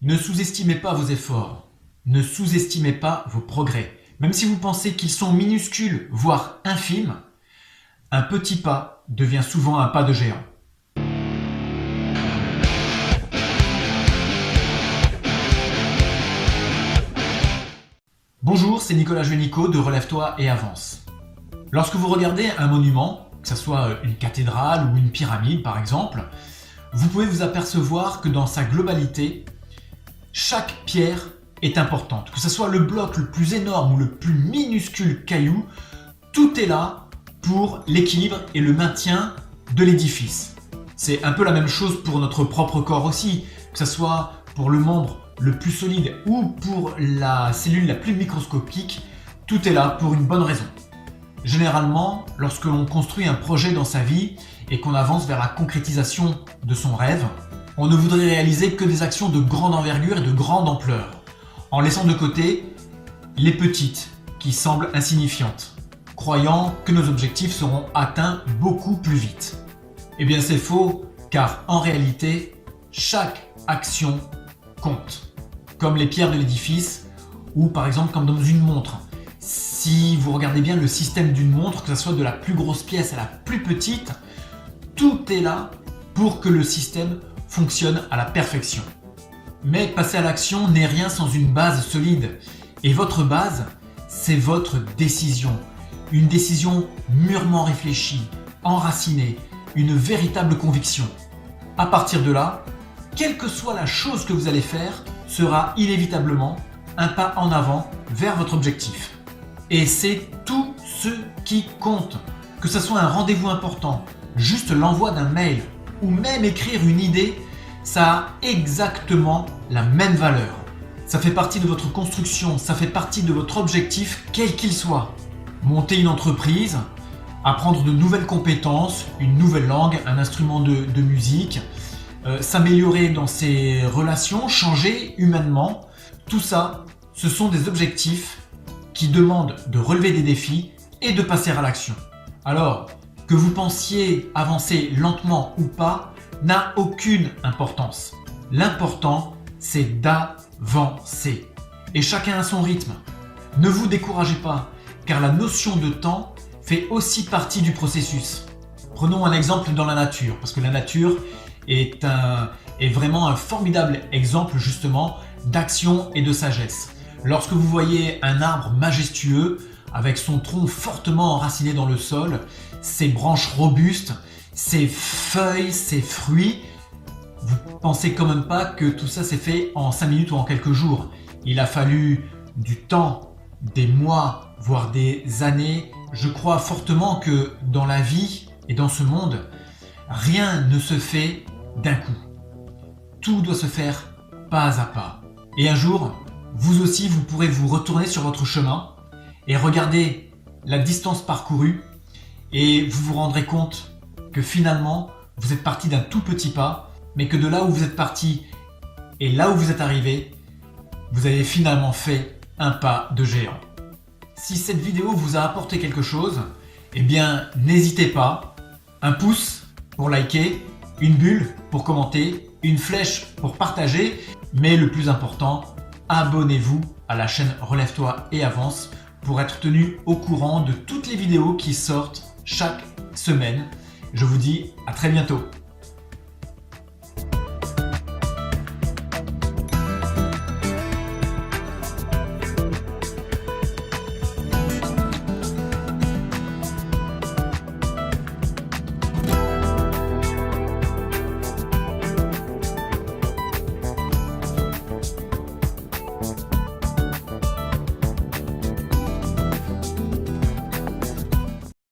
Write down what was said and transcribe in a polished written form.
Ne sous-estimez pas vos efforts, ne sous-estimez pas vos progrès. Même si vous pensez qu'ils sont minuscules, voire infimes, un petit pas devient souvent un pas de géant. Bonjour, c'est Nicolas Juenico de Relève-toi et avance. Lorsque vous regardez un monument, que ce soit une cathédrale ou une pyramide par exemple, vous pouvez vous apercevoir que dans sa globalité, chaque pierre est importante. Que ce soit le bloc le plus énorme ou le plus minuscule caillou, tout est là pour l'équilibre et le maintien de l'édifice. C'est un peu la même chose pour notre propre corps aussi, que ce soit pour le membre le plus solide ou pour la cellule la plus microscopique, tout est là pour une bonne raison. Généralement, lorsque l'on construit un projet dans sa vie et qu'on avance vers la concrétisation de son rêve, on ne voudrait réaliser que des actions de grande envergure et de grande ampleur, en laissant de côté les petites qui semblent insignifiantes, croyant que nos objectifs seront atteints beaucoup plus vite. Eh bien c'est faux, car en réalité, chaque action compte. Comme les pierres de l'édifice, ou par exemple comme dans une montre. Si vous regardez bien le système d'une montre, que ce soit de la plus grosse pièce à la plus petite, tout est là pour que le système fonctionne à la perfection. Mais passer à l'action n'est rien sans une base solide. Et votre base, c'est votre décision. Une décision mûrement réfléchie, enracinée, une véritable conviction. À partir de là, quelle que soit la chose que vous allez faire, sera inévitablement un pas en avant vers votre objectif. Et c'est tout ce qui compte. Que ce soit un rendez-vous important, juste l'envoi d'un mail ou même écrire une idée, ça a exactement la même valeur. Ça fait partie de votre construction, ça fait partie de votre objectif, quel qu'il soit. Monter une entreprise, apprendre de nouvelles compétences, une nouvelle langue, un instrument de musique, s'améliorer dans ses relations, changer humainement, tout ça, ce sont des objectifs qui demandent de relever des défis et de passer à l'action. Alors, que vous pensiez avancer lentement ou pas, n'a aucune importance. L'important, c'est d'avancer. Et chacun à son rythme. Ne vous découragez pas, car la notion de temps fait aussi partie du processus. Prenons un exemple dans la nature, parce que la nature est vraiment un formidable exemple justement d'action et de sagesse. Lorsque vous voyez un arbre majestueux, avec son tronc fortement enraciné dans le sol, ses branches robustes, ses feuilles, ses fruits, vous pensez quand même pas que tout ça s'est fait en 5 minutes ou en quelques jours. Il a fallu du temps, des mois, voire des années. Je crois fortement que dans la vie et dans ce monde, rien ne se fait d'un coup. Tout doit se faire pas à pas. Et un jour, vous aussi, vous pourrez vous retourner sur votre chemin et regarder la distance parcourue et vous vous rendrez compte que finalement, vous êtes parti d'un tout petit pas, mais que de là où vous êtes parti et là où vous êtes arrivé, vous avez finalement fait un pas de géant. Si cette vidéo vous a apporté quelque chose, eh bien, n'hésitez pas. Un pouce pour liker, une bulle pour commenter, une flèche pour partager, mais le plus important, abonnez-vous à la chaîne Relève-toi et avance pour être tenu au courant de toutes les vidéos qui sortent chaque semaine. Je vous dis à très bientôt.